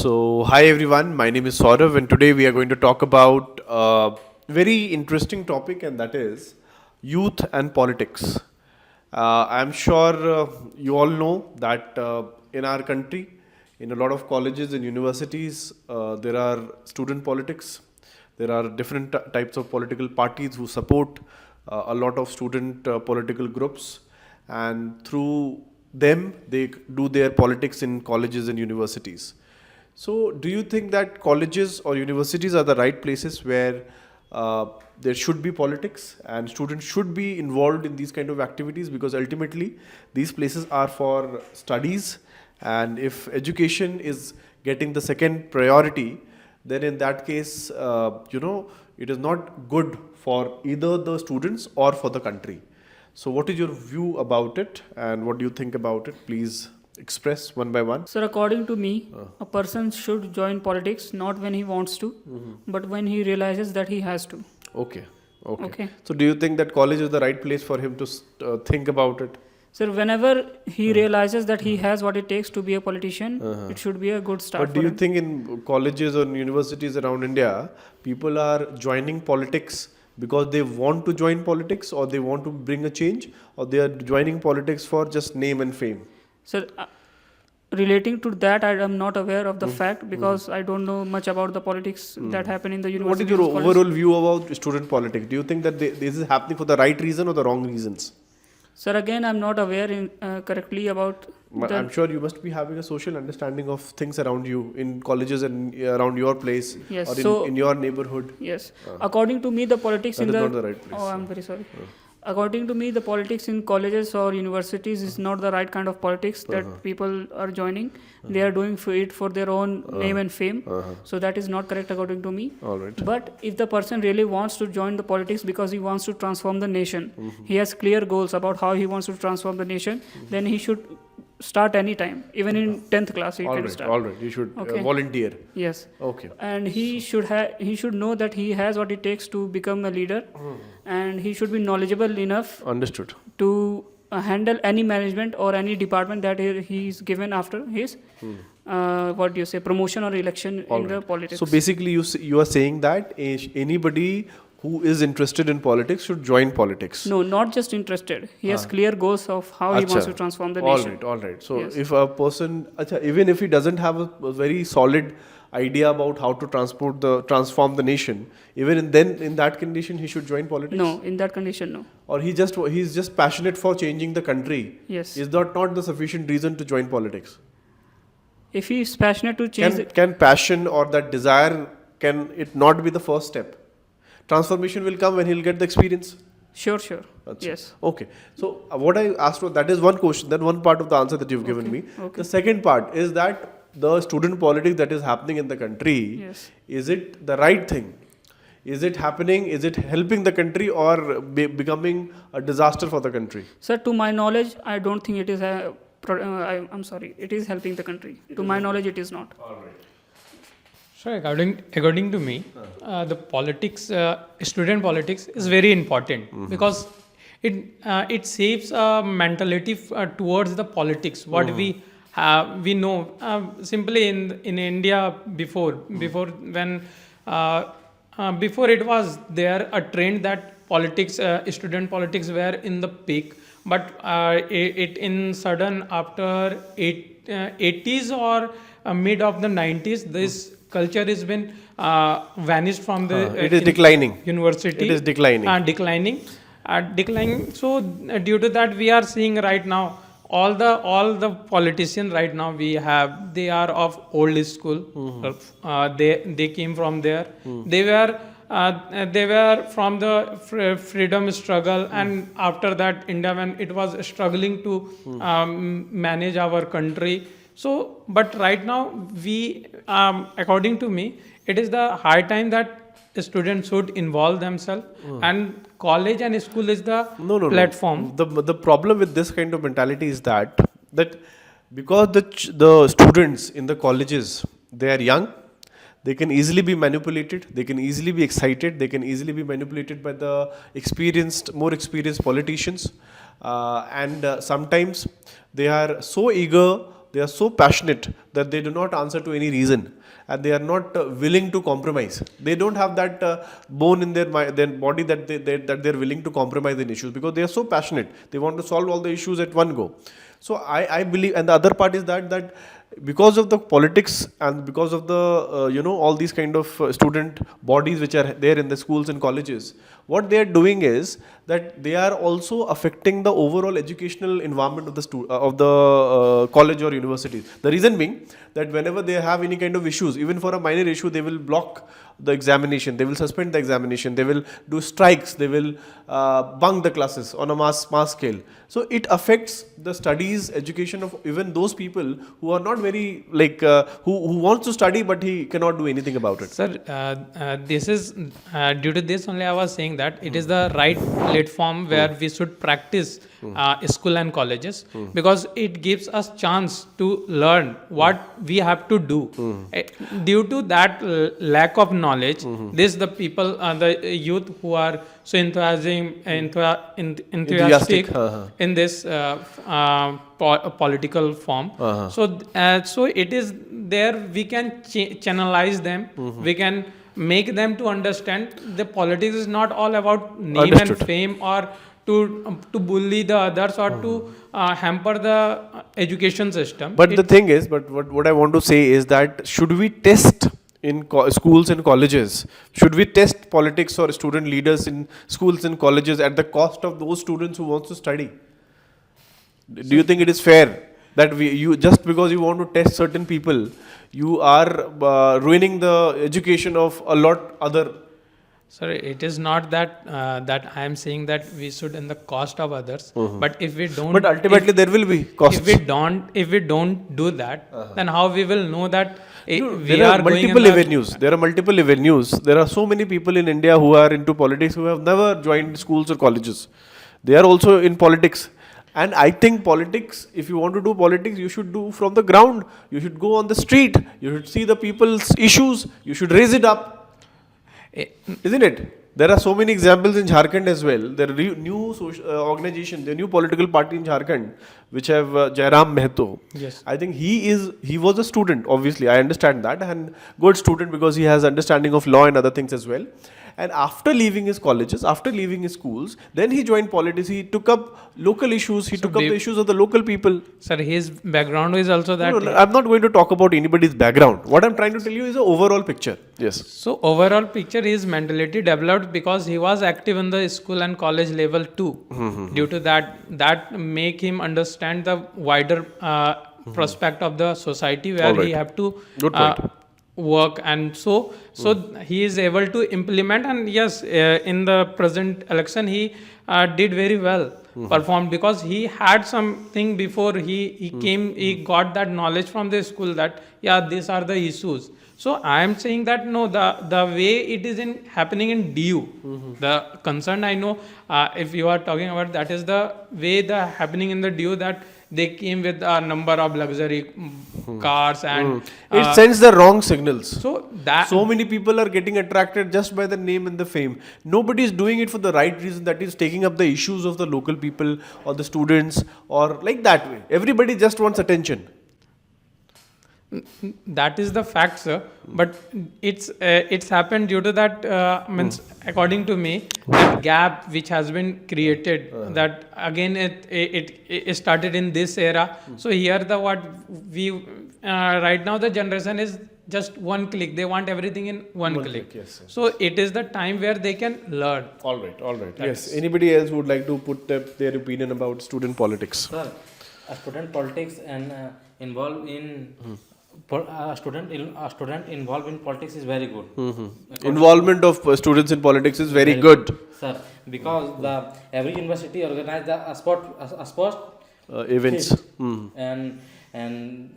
So, hi everyone, my name is Saurav, and today we are going to talk about a very interesting topic, and that is youth and politics. I'm sure you all know that in our country, in a lot of colleges and universities, there are student politics. There are different types of political parties who support a lot of student political groups, and through them, they do their politics in colleges and universities. So, do you think that colleges or universities are the right places where there should be politics and students should be involved in these kind of activities? Because ultimately, these places are for studies, and if education is getting the second priority, then in that case, it is not good for either the students or for the country. So, what is your view about it, and what do you think about it? Please express one by one. Sir, according to me, a person should join politics not when he wants to, but when he realizes that he has to. Okay. Okay. Okay. So, do you think that college is the right place for him to think about it? Sir, whenever he realizes that he has what it takes to be a politician, it should be a good start But do for you him. think in colleges or universities around India, people are joining politics because they want to join politics, or they want to bring a change, or they are joining politics for just name and fame? Sir, relating to that, I am not aware of the fact because I don't know much about the politics that happen in the What university. is your overall view about student politics? Do you think that this is happening for the right reason or the wrong reasons? Sir, again, I'm not aware correctly about But I'm sure you must be having a social understanding of things around you in colleges and around your place, Yes, or so- in your neighborhood. Yes. According to me, the politics That in is the not the right place. Oh, I'm very sorry. According to me, the politics in colleges or universities is not the right kind of politics that people are joining. They are doing it for their own name and fame. So that is not correct according to me. All right. But if the person really wants to join the politics because he wants to transform the nation, he has clear goals about how he wants to transform the nation, then he should start anytime. Even in 10th class, he can start. All right. You should Okay. volunteer. Yes. Okay. And he should know that he has what it takes to become a leader, and he should be knowledgeable enough Understood. to handle any management or any department that he is given after his promotion or election in the politics. So basically, you are saying that anybody who is interested in politics should join politics. No, not just interested. He has clear goals of how he wants to transform the nation. All right. So Yes. if a person, even if he doesn't have a very solid idea about how to transform the nation, even in that condition, he should join politics. No, in that condition, no. Or he's just passionate for changing the country. Yes. Is that not the sufficient reason to join politics? If he is passionate to change, Can passion or that desire, can it not be the first step? Transformation will come when he'll get the experience. sure. Achha. Yes. Okay. So what I asked for, that is one question, that one part of the answer that you've given me. Okay. The second part is that the student politics that is happening in the country, Yes. is it the right thing? Is it happening? Is it helping the country, or becoming a disaster for the country? Sir, to my knowledge, I don't think it is I'm sorry, it is helping the country. To my knowledge, it is not. All right. So according to me, the politics, student politics is very important because it shapes a mentality towards the politics. What we know simply in India before when before it was there a trend that politics, student politics were in the peak, but it in sudden after 80s or mid of the 90s, this culture has been vanished from the It is declining. university. It is declining. Declining. So due to that, we are seeing right now all the politicians right now we have, they are of old school. They came from there. They were from the freedom struggle, and after that, India, when it was struggling to manage our country. So, but right now, according to me, it is the high time that students should involve themselves, and college and school is the platform. The problem with this kind of mentality is that because the students in the colleges, they are young, they can easily be manipulated, they can easily be excited, they can easily be manipulated by the more experienced politicians, and sometimes they are so eager they are so passionate that they do not answer to any reason, and they are not willing to compromise. They don't have that bone in their body that they're willing to compromise in issues, because they are so passionate. They want to solve all the issues at one go. So I believe, and the other part is that because of the politics and because of the all these kind of student bodies which are there in the schools and colleges, what they are doing is that they are also affecting the overall educational environment of the college or universities. The reason being that whenever they have any kind of issues, even for a minor issue, they will block the examination, they will suspend the examination, they will do strikes, they will bunk the classes on a mass scale. So it affects the studies, education of even those people who are not very who wants to study but he cannot do anything about it. Sir, this is due to this only I was saying that it is the right platform where we should practice school and colleges, because it gives us chance to learn what we have to do. Due to that lack of knowledge, this the people, the youth who are so enthusiastic in this political form. So it is there we can channelize them. We can make them to understand the politics is not all about name Understood. and fame, or to bully the others, or to hamper the education system. But the thing is, what I want to say is that should we test in schools and colleges? Should we test politics or student leaders in schools and colleges at the cost of those students who want to study? Do you think it is fair that you just because you want to test certain people, you are ruining the education of a lot other? Sorry, it is not that that I am saying that we should in the cost of others. But if we don't, But ultimately there will be costs. if we don't do that, then how we will know that we There are going in multiple the- avenues. There are multiple avenues. There are so many people in India who are into politics who have never joined schools or colleges. They are also in politics. And I think politics, if you want to do politics, you should do from the ground. You should go on the street. You should see the people's issues. You should raise it up. Isn't it? There are so many examples in Jharkhand as well. There are new organization, the new political party in Jharkhand, which have Jairam Mehto. Yes. I think he was a student, obviously, I understand that, and good student because he has understanding of law and other things as well. And after leaving his colleges, after leaving his schools, then he joined politics. He took up local issues. He took up the issues of the local people. Sir, his background is also that. No, I'm not going to talk about anybody's background. What I'm trying to tell you is the overall picture. Yes. So overall picture, his mentality developed because he was active in the school and college level too. Due to that make him understand the wider prospect of the society where Alright. he have to Good point. work, and so he is able to implement. And yes, in the present election he did very well performed, because he had something before he came, he got that knowledge from the school that these are the issues. So I am saying that no, the way it is happening in DU, the concern I know, if you are talking about, that is the way the happening in the DU, that they came with a number of luxury cars and It sends the wrong signals. so that So many people are getting attracted just by the name and the fame. Nobody is doing it for the right reason, that is taking up the issues of the local people or the students or like that way. Everybody just wants attention. that is the fact, sir. But it's happened due to that means according to me, that gap which has been created, that again it started in this era. So here the what we right now the generation is just one click. They want everything in one click. Yes, yes. So it is the time where they can learn. All right. Yes. Anybody else would like to put their opinion about student politics? Sir, a student politics and involved in a student involved in politics is very good. Involvement of students in politics is very good. Sir, because every university organize a sport Events. fest. and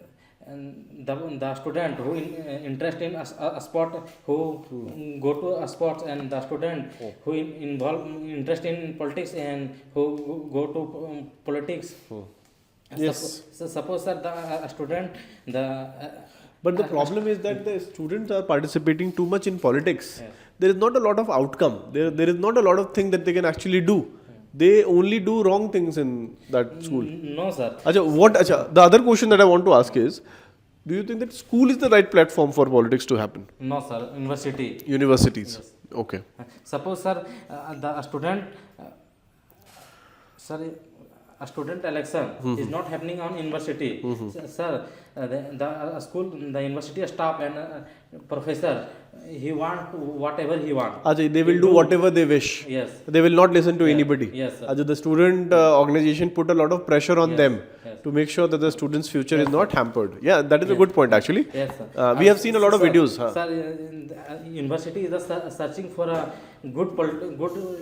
the student who interest in a sport, who go to a sports, and the student who interest in politics and who go to politics. Yes. Suppose that a student But the problem is that the students are participating too much in politics. Yes. There is not a lot of outcome. There is not a lot of thing that they can actually do. they only do wrong things in that school. No, sir. The other question that I want to ask is, do you think that school is the right platform for politics to happen? No, sir. University. Universities. Yes. Okay. Suppose, sir, the student, sir, a student election is not happening on university. Sir, the school, the university staff and professor, he want whatever he want. Ajay, they will do whatever they wish. Yes. They will not listen to anybody. Yes, sir. Ajay, the student organization put a lot of pressure on them Yes. to make sure that the student's future is not hampered. Yeah, that is a good point actually. Yes, sir. We have seen a lot of Sir, videos. Huh? Sir, university is searching for a good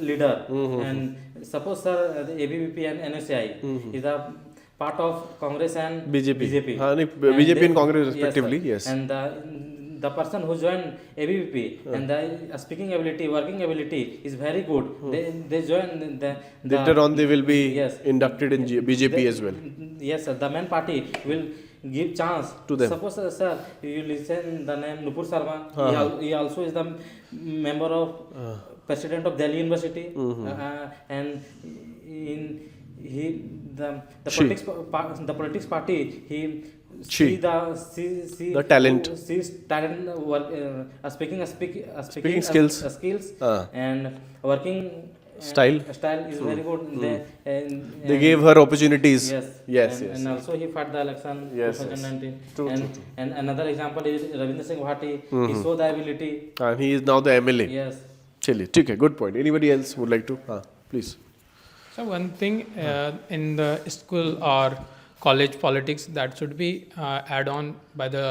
leader, and suppose, sir, the ABVP and NSCI is a part of Congress and BJP. And BJP they- and Congress yes, sir. respectively. Yes. And the person who joined ABVP and the speaking ability, working ability is very good. They join the Later on, they will be Yes. inducted in BJP as well. Yes, sir. The main party will give chance To them. Suppose, sir, you listen the name Nupur Sharma. He also is the member of president of Delhi University, and the politics party he She. see The talent. sees talent speaking skills. skills Ah. and working Style. style is very good. They gave her opportunities. Yes. Yes. And also he fought the election Yes, 2019. True, And another example is Ravindra Singh Bhatti. He showed the ability. And he is now the MLA. Yes. Chaliye, ठीक है, good point. Anybody else would like to? Please. So one thing in the school or college politics that should be add on by the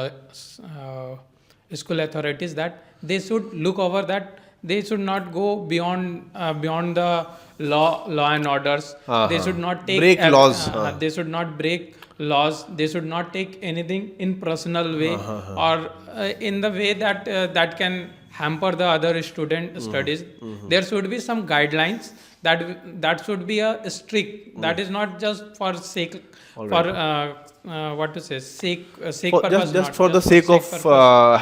school authorities, that they should look over that they should not go beyond the law and orders. They should not take Break laws. They should not break laws. They should not take anything in personal way or in the way that can hamper the other student studies. There should be some guidelines that should be a strict. That is not just for sake for what to say sake purpose. Just for the sake of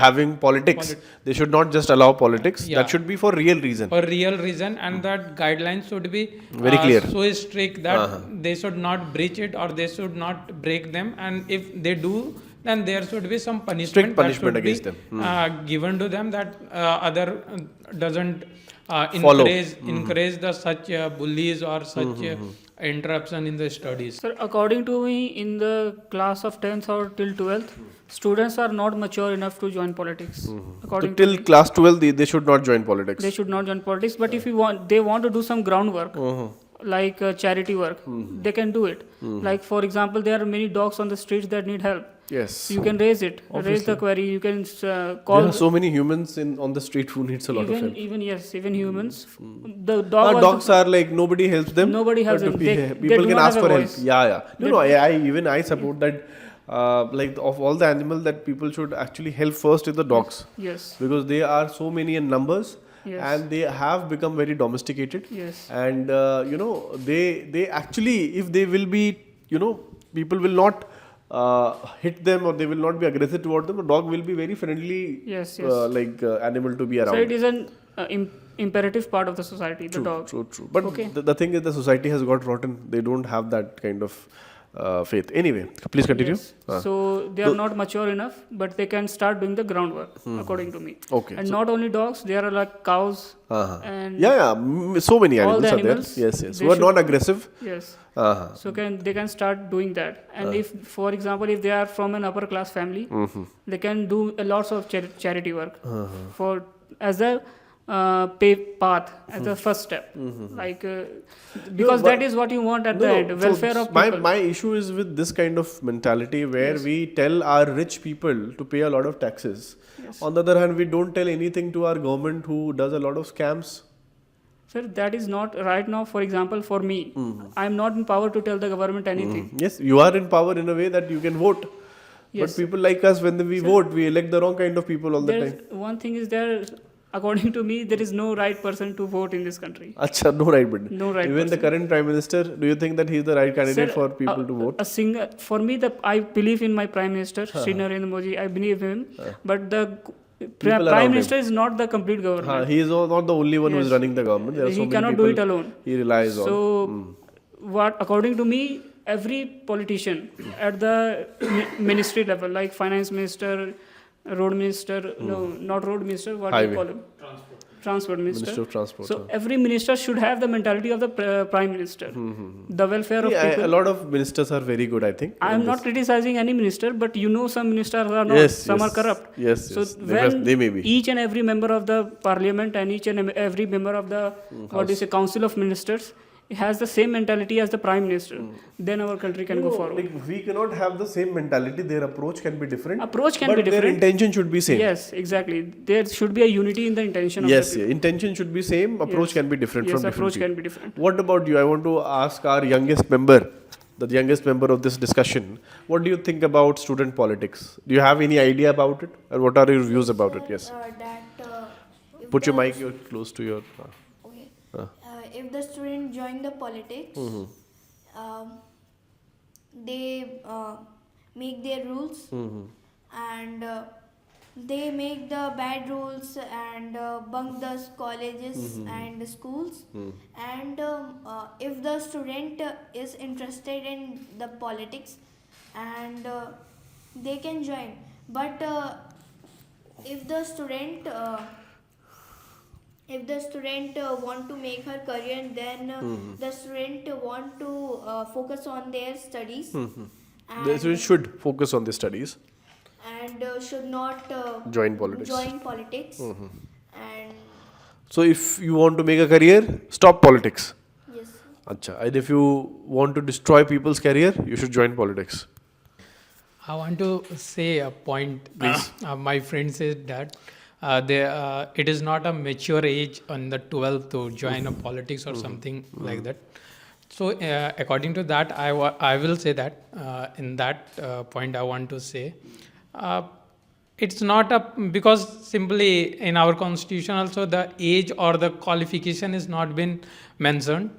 having politics, they should not just allow politics. Yeah. That should be for real reason. For real reason, and that guidelines should be Very clear. so strict that they should not breach it or they should not break them, and if they do, then there should be some punishment. Strict punishment that should against be, given to them, that other doesn't Follow. encourage the such bullies or such interruption in the studies. Sir, according to me, in the class of 10th or till 12th, students are not mature enough to join politics. So According to till me, class 12, they should not join politics. they should not join politics. But if they want to do some groundwork, like charity work, they can do it. Like for example, there are many dogs on the streets that need help. Yes. You can raise it, raise the query. You can call. There are so many humans on the street who needs a lot of help. Even humans. The dog. also- Dogs are like nobody helps them. Nobody helps but them. They people do can not ask have for a help. voice. Yeah. No. I support that. Like of all the animals that people should actually help first is the dogs, Yes. because they are so many in numbers. Yes. And they have become very domesticated. Yes. And they actually, if they will be, people will not hit them or they will not be aggressive toward them. The dog will be very friendly. Yes. Animal to be around. So it is an imperative part of the society. The dog. True. But Okay. the thing is, the society has got rotten. They don't have that kind of faith. Anyway, please continue. Yes. So they are not mature enough, but they can start doing the groundwork, according to me. Okay. And not only dogs, there are like cows and So many all animals the are animals, there. Yes. they Who are should- non-aggressive. yes. Uh-huh. So they can start doing that. And if, for example, if they are from an upper class family, they can do a lots of charity work for as a pay path as the first step. Like because that is what you want at the end, welfare of people. My issue is with this kind of mentality where we tell our rich people to pay a lot of taxes. Yes. On the other hand, we don't tell anything to our government who does a lot of scams. Sir, that is not right now. For example, for me, I am not in power to tell the government anything. Yes, you are in power in a way that you can vote. Yes. But people like us, when we vote, we elect the wrong kind of people all the There's time. one thing is there. According to me, there is no right person to vote in this country. Acha, no right button. No right Even the person. current prime minister, do you think that he is the right candidate Sir, for people to vote? For me, I believe in my prime minister, Shri Narendra Modi. I believe him. But people around Prime him. Minister is not the complete government. He is not the only one who is Yes. running the government. There are so He many cannot people do it alone. he relies So, on. what according to me, every politician at the ministry level, like finance minister, road minister, no, not road minister, what do Highway. you call him? Transport minister. Minister of Transport. So every minister should have the mentality of the prime minister, the welfare of Yeah, a people. lot of ministers are very good, I think. I am in not this. criticizing any minister, but you know some ministers are not. Yes, Some yes. are corrupt. Yes, So yes. when They may be. each and every member of the parliament and each and every member of the what do you say council of ministers has the same mentality as the prime minister, then our country can go No, forward. like, we cannot have the same mentality. Their approach can be different. Approach can but be their different. intention should be same. Yes, exactly. There should be a unity in the intention of Yes, the yeah. Intention should be same. Approach Yes. can be different Yes, from different approach people. can be different. What about you? I want to ask our youngest member, the youngest member of this discussion. What do you think about student politics? Do you have any idea about it? Or what are your views about it? Yes. If Put your the mic close to your. Okay. If the student join the politics, they make their rules and they make the bad rules and bunk the colleges and schools. And if the student is interested in the politics and they can join, but if the student want to make her career, then the student want to focus on their studies The student should focus on the studies. and should not Join politics. join politics. And So if you want to make a career, stop politics. yes, Acha. And if you want to destroy people's career, you should join politics. I want to say a point. Please. My friend said that it is not a mature age on the 12th to join a politics or something like that. So according to that, I will say that in that point I want to say it's not a, because simply in our constitution also the age or the qualification is not been mentioned,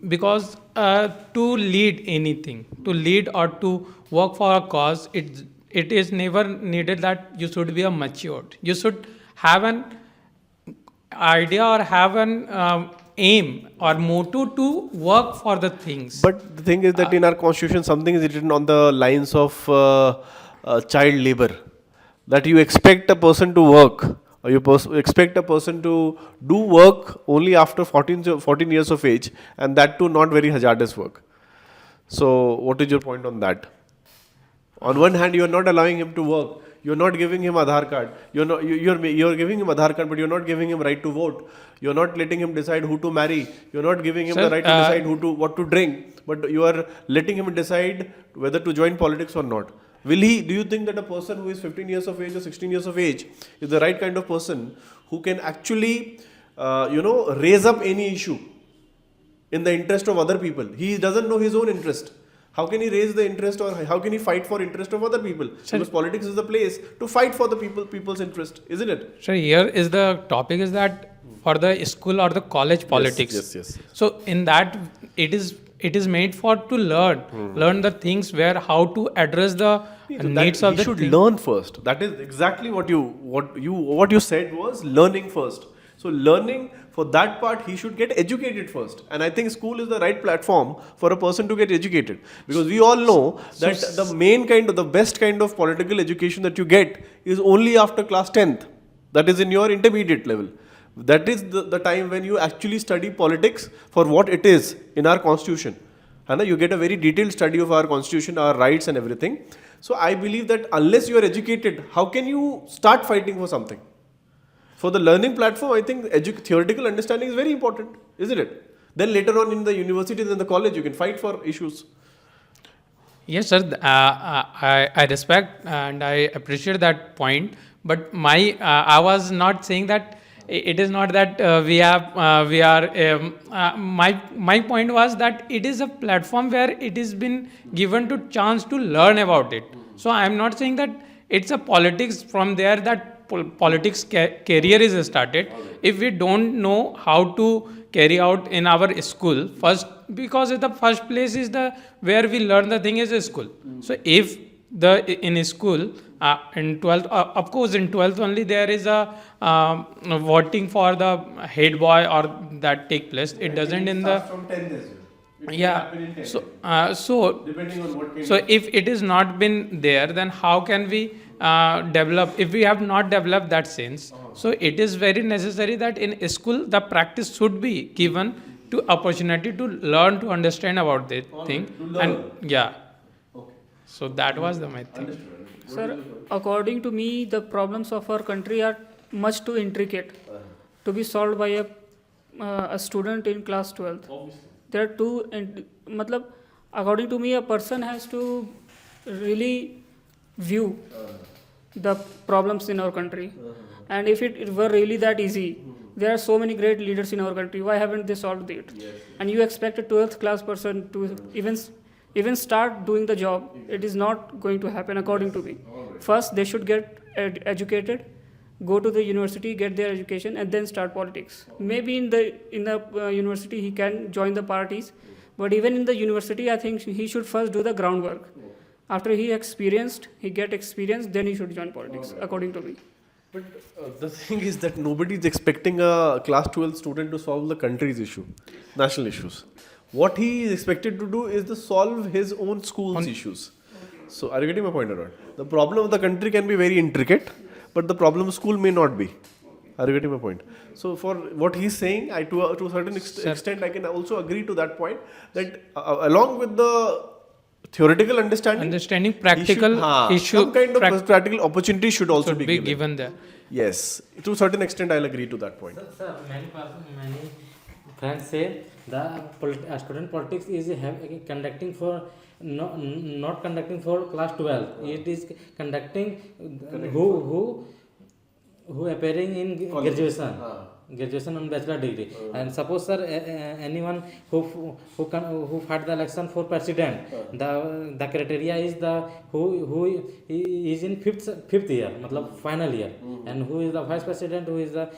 because to lead anything, to lead or to work for a cause, it is never needed that you should be a matured. You should have an idea or have an aim or motto to work for the things. But the thing is that in our constitution, something is written on the lines of child labor. That you expect a person to work, or you expect a person to do work only after 14 years of age, and that too not very hazardous work. So, what is your point on that? On one hand, you are not allowing him to work. You are not giving him Aadhaar card. You are giving him Aadhaar card, but you are not giving him right to vote. You are not letting him decide who to marry. You are not giving him Sir, the right to decide what to drink. But you are letting him decide whether to join politics or not. Do you think that a person who is 15 years of age or 16 years of age is the right kind of person who can actually, raise up any issue in the interest of other people? He doesn't know his own interest. How can he raise the interest, or how can he fight for interest of other people? Because politics is the place to fight for the people's interest, isn't it? So here is the topic is that for the school or the college politics. Yes. So in that it is made for to learn the things where how to address the needs of the He should thing. learn first. That is exactly what you said was learning first. So learning, for that part, he should get educated first. And I think school is the right platform for a person to get educated. Because we all know that the best kind of political education that you get is only after class 10th. That is in your intermediate level. That is the time when you actually study politics for what it is in our constitution. You get a very detailed study of our constitution, our rights and everything. So I believe that unless you are educated, how can you start fighting for something? For the learning platform, I think theoretical understanding is very important, isn't it? Then later on in the university, then the college, you can fight for issues. Yes, sir. I respect and I appreciate that point. But I was not saying that it is not that my point was that it is a platform where it has been given to chance to learn about it. So I am not saying that it's a politics from there that politics career is started. If we don't know how to carry out in our school first, because the first place is the where we learn the thing is a school. So if in school in 12th, of course, in 12th only there is a voting for the head boy or that take place. It doesn't in the from 10 as well. yeah. So Depending on what kind so if it is not been there, then how can we develop? If we have not developed that sense, so it is very necessary that in school the practice should be given to opportunity to learn to understand about the thing to learn. and yeah. Okay. So that was the my thing. Sir, according to me, the problems of our country are much too intricate to be solved by a student in class 12th. There are two, matlab, according to me, a person has to really view the problems in our country. And if it were really that easy, there are so many great leaders in our country. Why haven't they solved it? And you expect a 12th class person to even start doing the job. It is not going to happen, according to me. First, they should get educated, go to the university, get their education, and then start politics. Maybe in the university he can join the parties, but even in the university, I think he should first do the groundwork. After he get experience, then he should join politics, according to me. But the thing is that nobody is expecting a class 12 student to solve the country's issue, national issues. What he is expected to do is to solve his own school's issues. So, are you getting my point or not? The problem of the country can be very intricate, but the problem of school may not be. Are you getting my point? So, for what he's saying, to a certain extent, I can also agree to that point that along with the theoretical understanding, practical issue, some kind of practical opportunity should also should be given there. Yes, to a certain extent, I'll agree to that point. Sir, many friends say the student politics is conducting for not conducting for class 12. It is conducting who appearing in graduation on bachelor degree. And suppose sir, anyone who fought the election for president, the criteria is the who is in fifth year, matlab final year, and who is the vice president, who is the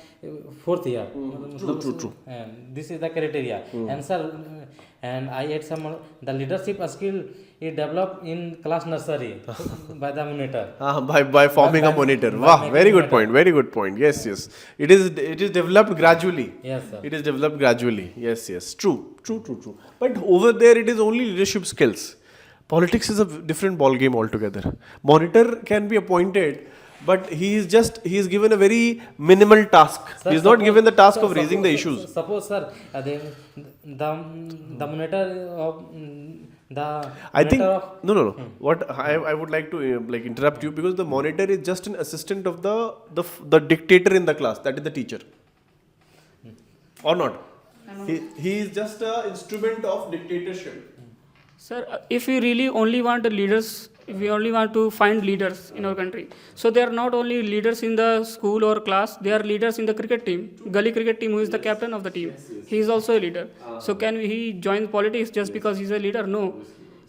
fourth year. True. And this is the criteria. And sir, and I had some the leadership skill is developed in class nursery by the monitor. By forming a monitor. Wow, very good point. Very good point. Yes. It is developed gradually. Yes, sir. It is developed gradually. Yes. True. But over there, it is only leadership skills. Politics is a different ball game altogether. Monitor can be appointed, but he is given a very minimal task. Sir, he is not given the task of raising the issues. Suppose, sir, the monitor of the. I think of, no. What I would like to interrupt you, because the monitor is just an assistant of the dictator in the class. That is the teacher, or not? He is just an instrument of dictatorship. Sir, if we really only want the leaders, if we only want to find leaders in our country, so they are not only leaders in the school or class, they are leaders in the cricket team, gully cricket team, who is the captain of the team. He is also a leader. So can he join politics just because he is a leader? No.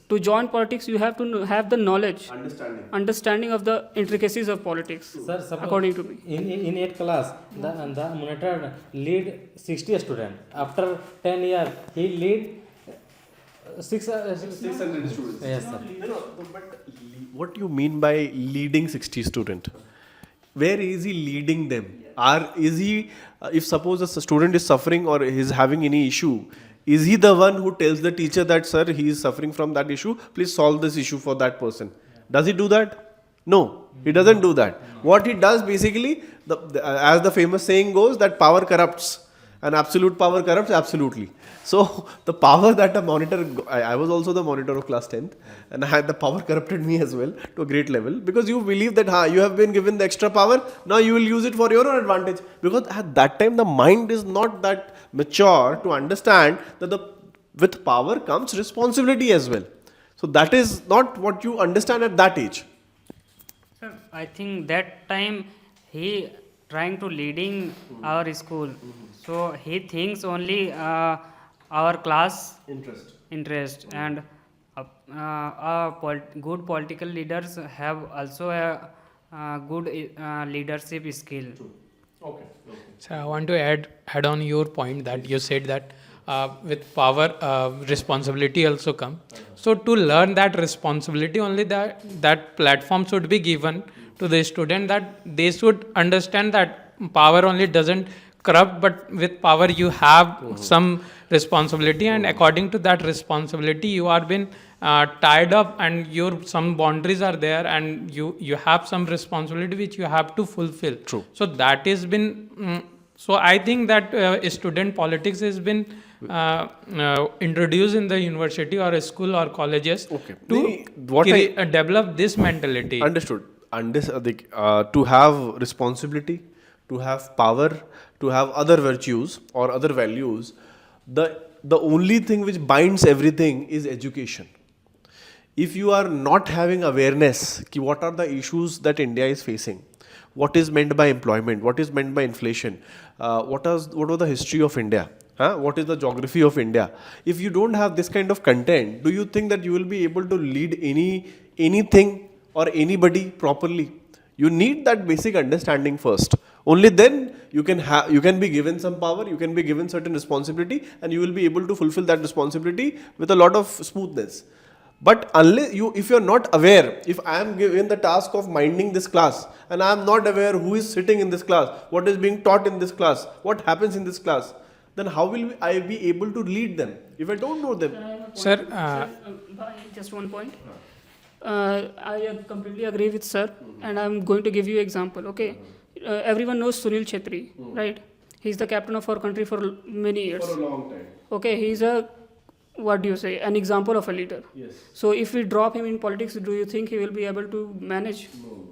To join politics, you have to have the knowledge, understanding of the intricacies of politics, sir, suppose according to me. In 8th class, the monitor lead 60 students. After 10 years, he lead 600 students. Yes, sir. No, but what do you mean by leading 60 student? Where is he leading them? Is he, if suppose a student is suffering or is having any issue, is he the one who tells the teacher that, sir, he is suffering from that issue, please solve this issue for that person? Does he do that? No, he doesn't do that. What he does basically, as the famous saying goes, that power corrupts. And absolute power corrupts absolutely. So the power that a monitor, I was also the monitor of class 10th, and the power corrupted me as well to a great level, because you believe that you have been given the extra power, now you will use it for your own advantage, because at that time the mind is not that mature to understand that with power comes responsibility as well. So that is not what you understand at that age. Sir, I think that time he trying to leading our school. So he thinks only our class interest and good political leaders have also a good leadership skill. Okay. So I want to add on your point that you said that with power, responsibility also come. So to learn that responsibility, only that platform should be given to the student that they should understand that power only doesn't corrupt, but with power you have some responsibility, and according to that responsibility you are been tied up, and your some boundaries are there, and you have some responsibility which you have to fulfill. True. So that has been so I think that student politics has been introduced in the university or a school or colleges Okay. to What develop this mentality. Understood. To have responsibility, to have power, to have other virtues or other values, the only thing which binds everything is education. If you are not having awareness ki what are the issues that India is facing, what is meant by employment, what is meant by inflation, what was the history of India, what is the geography of India. If you don't have this kind of content, do you think that you will be able to lead anything or anybody properly? You need that basic understanding first. Only then you can be given some power, you can be given certain responsibility, and you will be able to fulfill that responsibility with a lot of smoothness. But if you're not aware, if I am given the task of minding this class and I am not aware who is sitting in this class, what is being taught in this class, what happens in this class, then how will I be able to lead them if I don't know them? Sir, Just one point. I completely agree with sir, and I'm going to give you example. Okay, everyone knows Sunil Chetri, right? He's the captain of our country for many years. For a long time. Okay, he's an example of a leader. Yes. So if we drop him in politics, do you think he will be able to manage? No.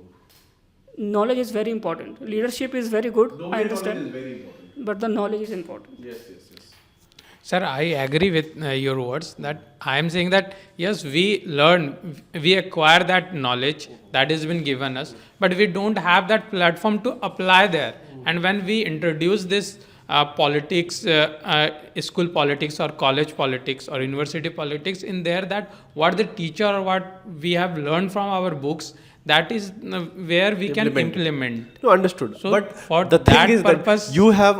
Knowledge is very important. Leadership is very good. I understand, Is very important. but the knowledge is important. Yes. sir, I agree with your words that I am saying that yes, we acquire that knowledge that has been given us, but we don't have that platform to apply there. And when we introduce this politics, school politics or college politics or university politics in there, that what the teacher or what we have learned from our books, that is where we can implement. No, understood. So but for the thing that is purpose, that you have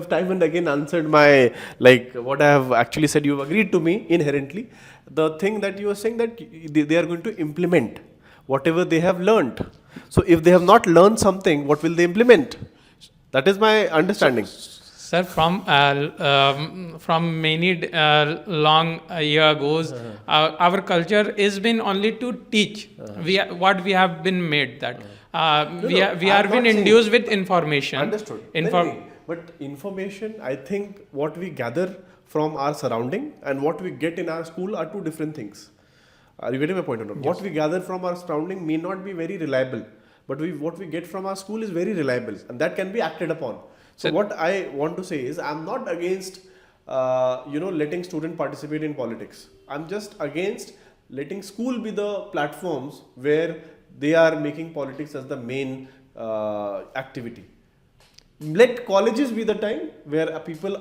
time and again answered my, like what I have actually said, you have agreed to me inherently. The thing that you are saying that they are going to implement whatever they have learned. So if they have not learned something, what will they implement? That is my understanding. sir, from many long year ago, our culture has been only to teach. What we have been made that we are been induced with information. Understood. But information, I think what we gather from our surrounding and what we get in our school are two different things. Are you getting my point or not? Yes. What we gather from our surrounding may not be very reliable, but what we get from our school is very reliable, and that can be acted upon. So what I want to say is, I'm not against letting students participate in politics. I'm just against letting school be the platforms where they are making politics as the main activity. Let colleges be the time where people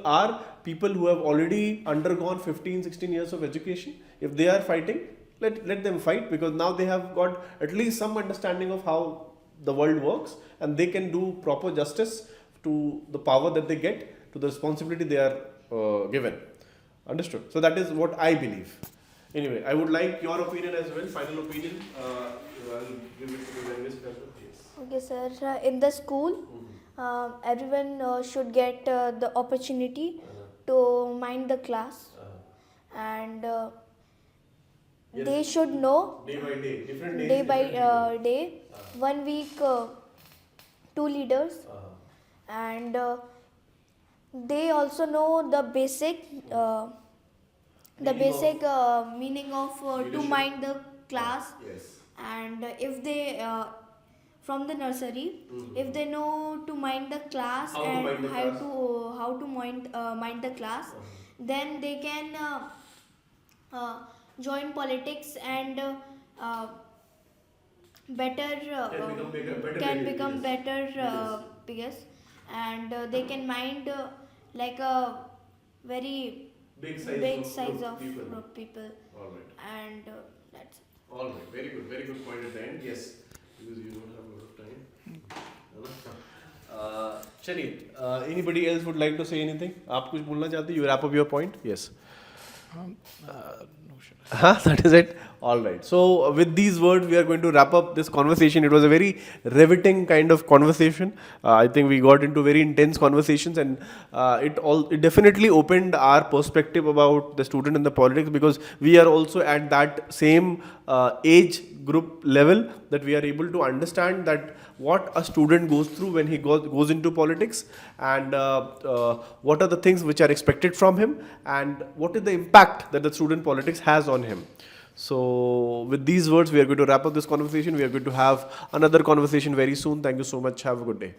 who have already undergone 15-16 years of education. If they are fighting, let them fight, because now they have got at least some understanding of how the world works, and they can do proper justice to the power that they get, to the responsibility they are given. Understood? So that is what I believe. Anyway, I would like your opinion as well. Final opinion. I'll give it to the youngest member. Yes. Okay, sir. In the school, everyone should get the opportunity to mind the class, and they should know Day by day, different days. day by day. 1 week, 2 leaders, and they also know the basic meaning of to mind the class. Yes. And if they from the nursery, if they know to mind the class How to and mind the class. how to mind the class, then they can join politics and can become better peers, and they can mind like a very Big size of people, All right. and that's it. All right. Very good point at the end. Yes, because you don't have a lot of time. चलिए, anybody else would like to say anything? आप कुछ बोलना चाहते? You wrap up your point? Yes. That is it. All right. So, with these words, we are going to wrap up this conversation. It was a very riveting kind of conversation. I think we got into very intense conversations, and it definitely opened our perspective about the student and the politics, because we are also at that same age group level, that we are able to understand that what a student goes through when he goes into politics, and what are the things which are expected from him, and what is the impact that the student politics has on him. So, with these words, we are going to wrap up this conversation. We are going to have another conversation very soon. Thank you so much. Have a good day.